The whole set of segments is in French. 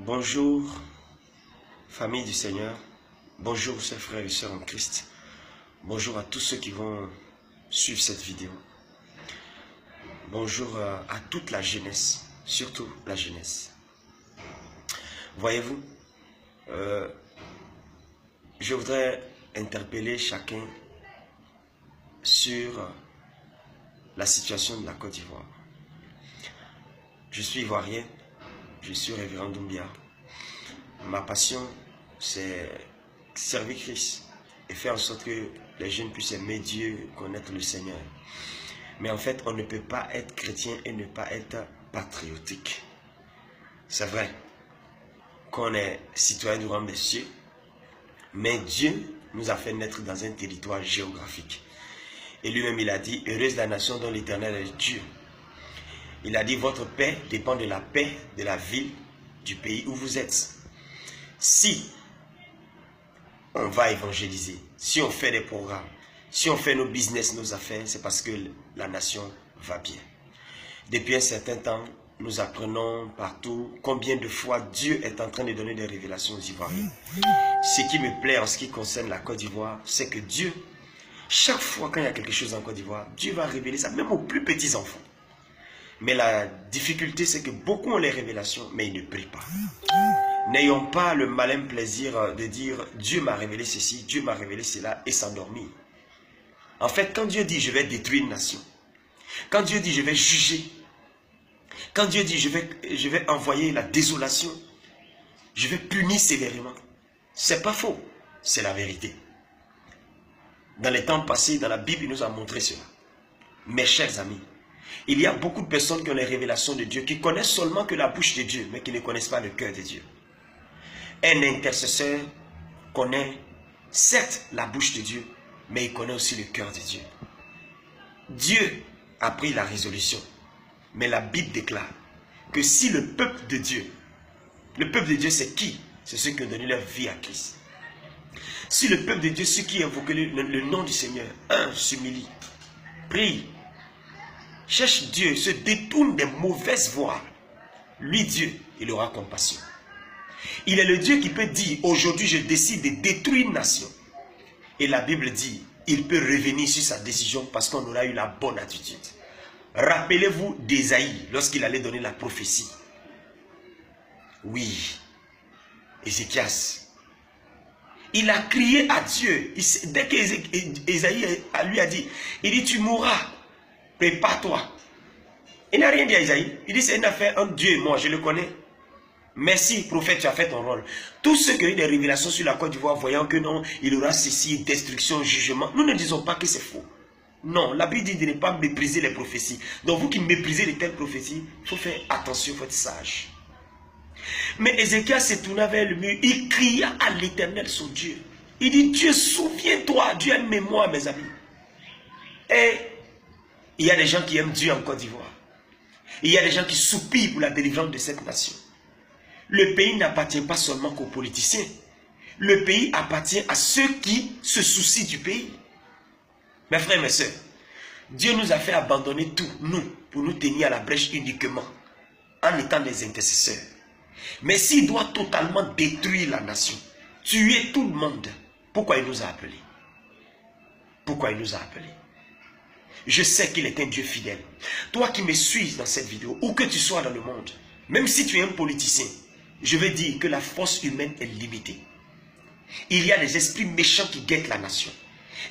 Bonjour, famille du Seigneur. Bonjour, chers frères et sœurs en Christ. Bonjour à tous ceux qui vont suivre cette vidéo. Bonjour à toute la jeunesse, surtout la jeunesse. Voyez-vous, je voudrais interpeller chacun sur la situation de la Côte d'Ivoire. Je suis ivoirien, je suis révérend Doumbia. Ma passion, c'est servir Christ et faire en sorte que les jeunes puissent aimer Dieu, connaître le Seigneur. Mais en fait, on ne peut pas être chrétien et ne pas être patriotique. C'est vrai qu'on est citoyen du royaume des cieux, mais Dieu nous a fait naître dans un territoire géographique. Et lui-même, il a dit, heureuse la nation dont l'Éternel est Dieu. Il a dit, votre paix dépend de la paix de la ville, du pays où vous êtes. Si on va évangéliser, si on fait des programmes, si on fait nos business, nos affaires, c'est parce que la nation va bien. Depuis un certain temps, nous apprenons partout combien de fois Dieu est en train de donner des révélations aux Ivoiriens. Ce qui me plaît en ce qui concerne la Côte d'Ivoire, c'est que Dieu, chaque fois quand il y a quelque chose en Côte d'Ivoire, Dieu va révéler ça, même aux plus petits enfants. Mais la difficulté, c'est que beaucoup ont les révélations, mais ils ne prient pas. N'ayons pas le malin plaisir de dire « Dieu m'a révélé ceci, Dieu m'a révélé cela » et s'endormir. En fait, quand Dieu dit « je vais détruire une nation », quand Dieu dit « je vais juger », quand Dieu dit « je vais envoyer la désolation », je vais punir sévèrement, c'est pas faux, c'est la vérité. Dans les temps passés, dans la Bible, il nous a montré cela. Mes chers amis, il y a beaucoup de personnes qui ont les révélations de Dieu, qui connaissent seulement que la bouche de Dieu, mais qui ne connaissent pas le cœur de Dieu. Un intercesseur connaît certes la bouche de Dieu, mais il connaît aussi le cœur de Dieu. Dieu a pris la résolution, mais la Bible déclare que si le peuple de Dieu c'est qui? C'est ceux qui ont donné leur vie à Christ. Si le peuple de Dieu, ceux qui invoquent le nom du Seigneur, s'humilie, prie, cherche Dieu, se détourne des mauvaises voies, lui Dieu, il aura compassion. Il est le Dieu qui peut dire, aujourd'hui je décide de détruire une nation. Et la Bible dit, il peut revenir sur sa décision parce qu'on aura eu la bonne attitude. Rappelez-vous d'Ésaïe, lorsqu'il allait donner la prophétie. Oui, Ézéchias, il a crié à Dieu. Dès qu'Ésaïe lui a dit, il dit, tu mourras, prépare-toi. Il n'a rien dit à Ésaïe. Il dit, c'est une affaire entre Dieu et moi, je le connais. Merci, prophète, tu as fait ton rôle. Tous ceux qui ont eu des révélations sur la Côte d'Ivoire, voyant que non, il y aura ceci, destruction, jugement, nous ne disons pas que c'est faux. Non, la Bible dit de ne pas mépriser les prophéties. Donc vous qui méprisez de telles prophéties, il faut faire attention, il faut être sage. Mais Ézéchias s'est tourné vers le mur, il cria à l'Éternel son Dieu. Il dit, Dieu, souviens-toi, Dieu a une mémoire, mes amis. Et il y a des gens qui aiment Dieu en Côte d'Ivoire. Il y a des gens qui soupirent pour la délivrance de cette nation. Le pays n'appartient pas seulement qu'aux politiciens. Le pays appartient à ceux qui se soucient du pays. Mes frères et mes sœurs, Dieu nous a fait abandonner tout, nous, pour nous tenir à la brèche uniquement, en étant des intercesseurs. Mais s'il doit totalement détruire la nation, tuer tout le monde, pourquoi il nous a appelés? Pourquoi il nous a appelés? Je sais qu'il est un Dieu fidèle. Toi qui me suis dans cette vidéo, où que tu sois dans le monde, même si tu es un politicien, je veux dire que la force humaine est limitée. Il y a des esprits méchants qui guettent la nation.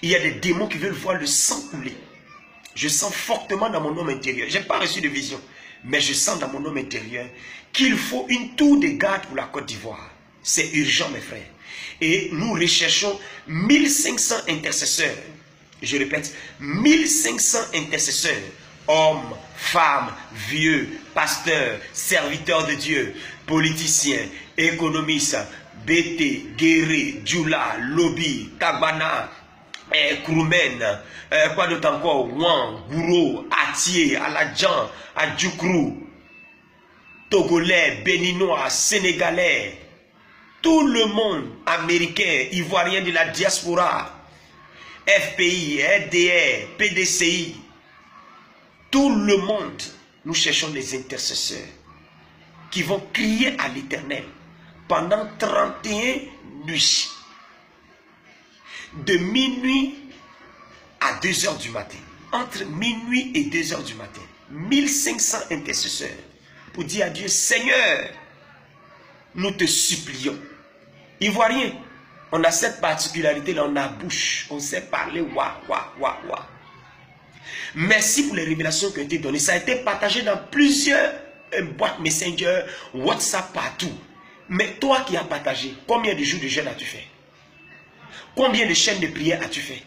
Il y a des démons qui veulent voir le sang couler. Je sens fortement dans mon homme intérieur. Je n'ai pas reçu de vision, mais je sens dans mon homme intérieur qu'il faut une tour de garde pour la Côte d'Ivoire. C'est urgent, mes frères. Et nous recherchons 1500 intercesseurs. Je répète, 1500 intercesseurs. Hommes, femmes, vieux, pasteurs, serviteurs de Dieu, politiciens, économistes, BT, Guéré, Djoula, Lobby, Tabana, Kroumen, quoi d'autre encore, Ouan, Gouro, Atié, Aladjan, Adjoukrou, Togolais, Béninois, Sénégalais, tout le monde, Américain, Ivoirien de la diaspora, FPI, RDR, PDCI, tout le monde, nous cherchons des intercesseurs qui vont crier à l'Éternel pendant 31 nuits. De minuit à 2 h du matin. Entre minuit et 2 h du matin. 1500 intercesseurs pour dire à Dieu, Seigneur, nous te supplions. Ivoirien, on a cette particularité-là, on a bouche, on sait parler, wa. Merci pour les révélations qui ont été données. Ça a été partagé dans plusieurs boîtes Messenger, WhatsApp, partout. Mais toi qui as partagé, combien de jours de jeûne as-tu fait? Combien de chaînes de prière as-tu fait?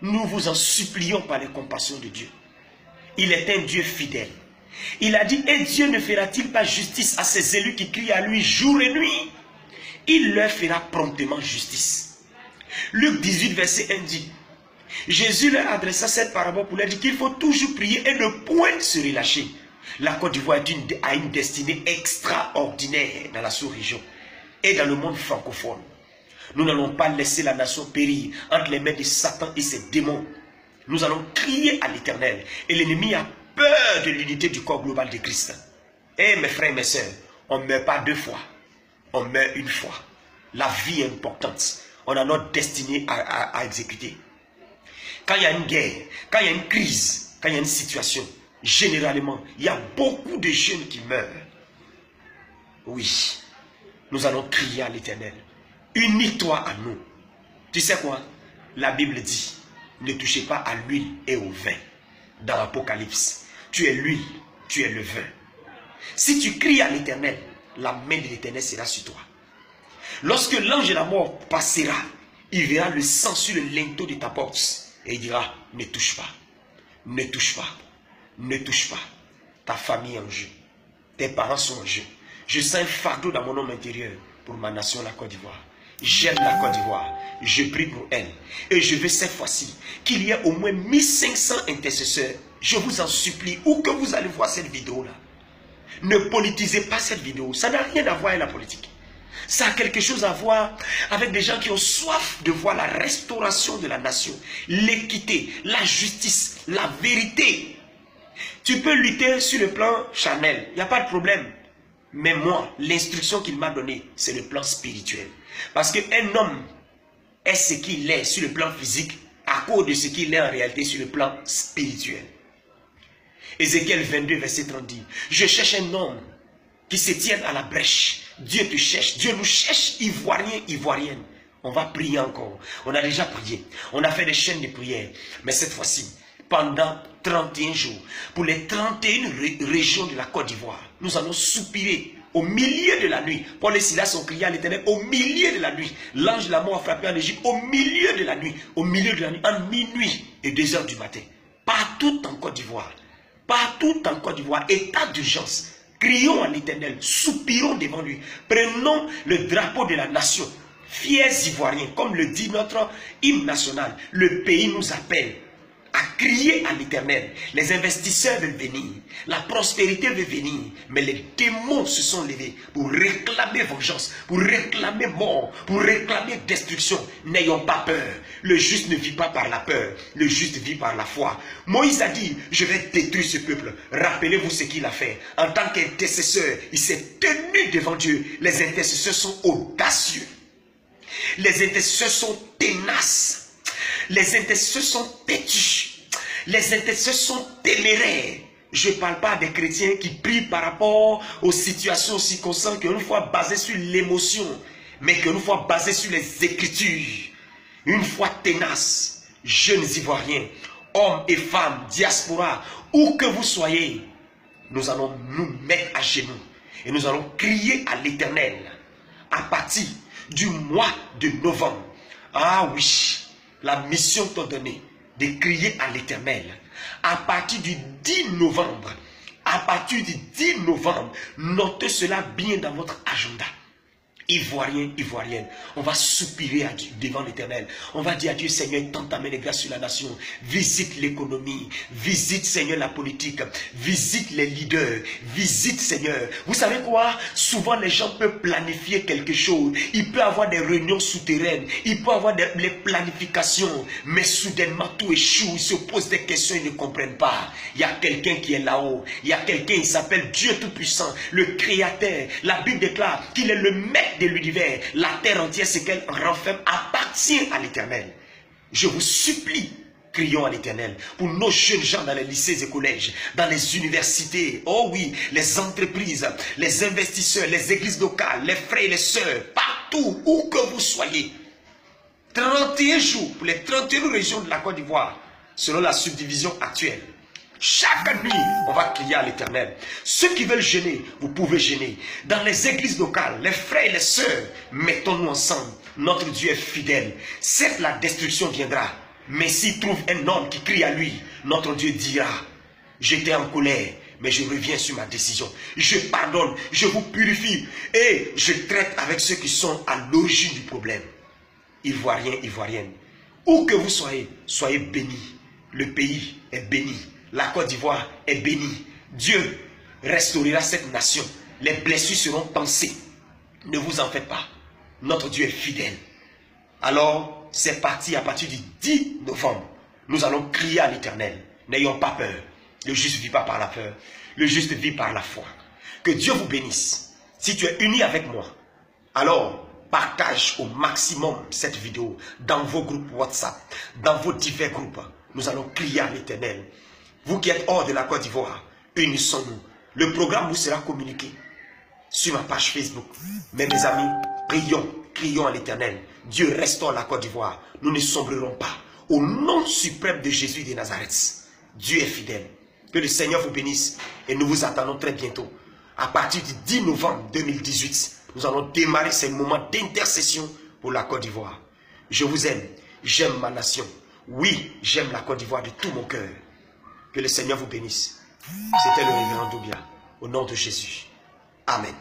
Nous vous en supplions par les compassions de Dieu. Il est un Dieu fidèle. Il a dit, et Dieu ne fera-t-il pas justice à ses élus qui crient à lui jour et nuit? Il leur fera promptement justice. Luc 18, verset 1 dit, Jésus leur adressa cette parabole pour leur dire qu'il faut toujours prier et ne point se relâcher. La Côte d'Ivoire a une destinée extraordinaire dans la sous-région et dans le monde francophone. Nous n'allons pas laisser la nation périr entre les mains de Satan et ses démons. Nous allons crier à l'Éternel. Et l'ennemi a peur de l'unité du corps global de Christ. Et mes frères et mes sœurs, on ne meurt pas 2 fois. On meurt 1 fois. La vie est importante. On a notre destinée à exécuter. Quand il y a une guerre, quand il y a une crise, quand il y a une situation, généralement, il y a beaucoup de jeunes qui meurent. Oui, nous allons crier à l'Éternel. Unis-toi à nous. Tu sais quoi? La Bible dit, ne touchez pas à l'huile et au vin. Dans l'Apocalypse, tu es l'huile, tu es le vin. Si tu cries à l'Éternel, la main de l'Éternel sera sur toi. Lorsque l'ange de la mort passera, il verra le sang sur le linteau de ta porte. Et il dira, ne touche pas, ne touche pas, ne touche pas. Ta famille est en jeu, tes parents sont en jeu. Je sens un fardeau dans mon homme intérieur pour ma nation, la Côte d'Ivoire. J'aime la Côte d'Ivoire, je prie pour elle. Et je veux cette fois-ci qu'il y ait au moins 1500 intercesseurs. Je vous en supplie, où que vous allez voir cette vidéo-là, ne politisez pas cette vidéo. Ça n'a rien à voir avec la politique. Ça a quelque chose à voir avec des gens qui ont soif de voir la restauration de la nation, l'équité, la justice, la vérité. Tu peux lutter sur le plan charnel, il n'y a pas de problème. Mais moi, l'instruction qu'il m'a donnée, c'est le plan spirituel. Parce qu'un homme est ce qu'il est sur le plan physique à cause de ce qu'il est en réalité sur le plan spirituel. Ézéchiel 22, verset 30 dit, je cherche un homme qui se tienne à la brèche. Dieu te cherche, Dieu nous cherche, Ivoiriens, Ivoiriennes. On va prier encore. On a déjà prié. On a fait des chaînes de prière. Mais cette fois-ci, pendant 31 jours, pour les 31 régions de la Côte d'Ivoire, nous allons soupirer au milieu de la nuit. Paul et Silas ont crié à l'Éternel au milieu de la nuit. L'ange de la mort a frappé en Égypte au milieu de la nuit. Au milieu de la nuit, en minuit et 2 h du matin. Partout en Côte d'Ivoire. Partout en Côte d'Ivoire, état d'urgence. Crions à l'Éternel, soupirons devant lui. Prenons le drapeau de la nation. Fiers Ivoiriens, comme le dit notre hymne national, le pays nous appelle à crier à l'Éternel. Les investisseurs veulent venir, la prospérité veut venir, mais les démons se sont levés pour réclamer vengeance, pour réclamer mort, pour réclamer destruction. N'ayons pas peur. Le juste ne vit pas par la peur, le juste vit par la foi. Moïse a dit, je vais détruire ce peuple. Rappelez-vous ce qu'il a fait. En tant qu'intercesseur, il s'est tenu devant Dieu. Les intercesseurs sont audacieux. Les intercesseurs sont ténaces. Les intercesseurs sont têtus. Les intercesseurs sont téméraires. Je ne parle pas des chrétiens qui prient par rapport aux situations circonstances, qu'une fois basées sur l'émotion, mais qu'une fois basées sur les Écritures. Une foi ténace, jeunes Ivoiriens, hommes et femmes, diaspora, où que vous soyez, nous allons nous mettre à genoux et nous allons crier à l'Éternel à partir du mois de novembre. Ah oui, la mission t'a donné de crier à l'Éternel. À partir du 10 novembre, à partir du 10 novembre, notez cela bien dans votre agenda. Ivoirien, Ivoirienne, on va soupirer à Dieu, devant l'Éternel. On va dire à Dieu, Seigneur, tends ta main de grâce sur la nation. Visite l'économie, visite, Seigneur, la politique, visite les leaders, visite, Seigneur. Vous savez quoi? Souvent, les gens peuvent planifier quelque chose. Il peut avoir des réunions souterraines, il peut avoir des planifications, mais soudainement, tout échoue. Ils se posent des questions, ils ne comprennent pas. Il y a quelqu'un qui est là-haut. Il y a quelqu'un, il s'appelle Dieu Tout-Puissant, le Créateur. La Bible déclare qu'il est le maître de l'univers. La terre entière, ce qu'elle renferme, appartient à l'Éternel. Je vous supplie, crions à l'Éternel pour nos jeunes gens dans les lycées et collèges, dans les universités, oh oui, les entreprises, les investisseurs, les églises locales, les frères et les sœurs, partout où que vous soyez. 31 jours pour les 31 régions de la Côte d'Ivoire, selon la subdivision actuelle. Chaque nuit, on va crier à l'Éternel. Ceux qui veulent jeûner, vous pouvez jeûner. Dans les églises locales, les frères et les sœurs, mettons-nous ensemble. Notre Dieu est fidèle. Certes, la destruction viendra. Mais s'il trouve un homme qui crie à lui, notre Dieu dira, j'étais en colère, mais je reviens sur ma décision. Je pardonne, je vous purifie. Et je traite avec ceux qui sont à l'origine du problème. Ivoiriens, Ivoiriennes, où que vous soyez, soyez bénis. Le pays est béni. La Côte d'Ivoire est bénie. Dieu restaurera cette nation. Les blessures seront pansées. Ne vous en faites pas. Notre Dieu est fidèle. Alors, c'est parti à partir du 10 novembre. Nous allons crier à l'Éternel. N'ayons pas peur. Le juste ne vit pas par la peur. Le juste vit par la foi. Que Dieu vous bénisse. Si tu es uni avec moi, alors partage au maximum cette vidéo dans vos groupes WhatsApp, dans vos divers groupes. Nous allons crier à l'Éternel. Vous qui êtes hors de la Côte d'Ivoire, unissons-nous. Le programme vous sera communiqué sur ma page Facebook. Mais mes amis, crions à l'Éternel. Dieu, restaure la Côte d'Ivoire. Nous ne sombrerons pas. Au nom suprême de Jésus de Nazareth, Dieu est fidèle. Que le Seigneur vous bénisse et nous vous attendons très bientôt. À partir du 10 novembre 2018, nous allons démarrer ces moments d'intercession pour la Côte d'Ivoire. Je vous aime, j'aime ma nation. Oui, j'aime la Côte d'Ivoire de tout mon cœur. Que le Seigneur vous bénisse. C'était le révérend Doumbia. Au nom de Jésus. Amen.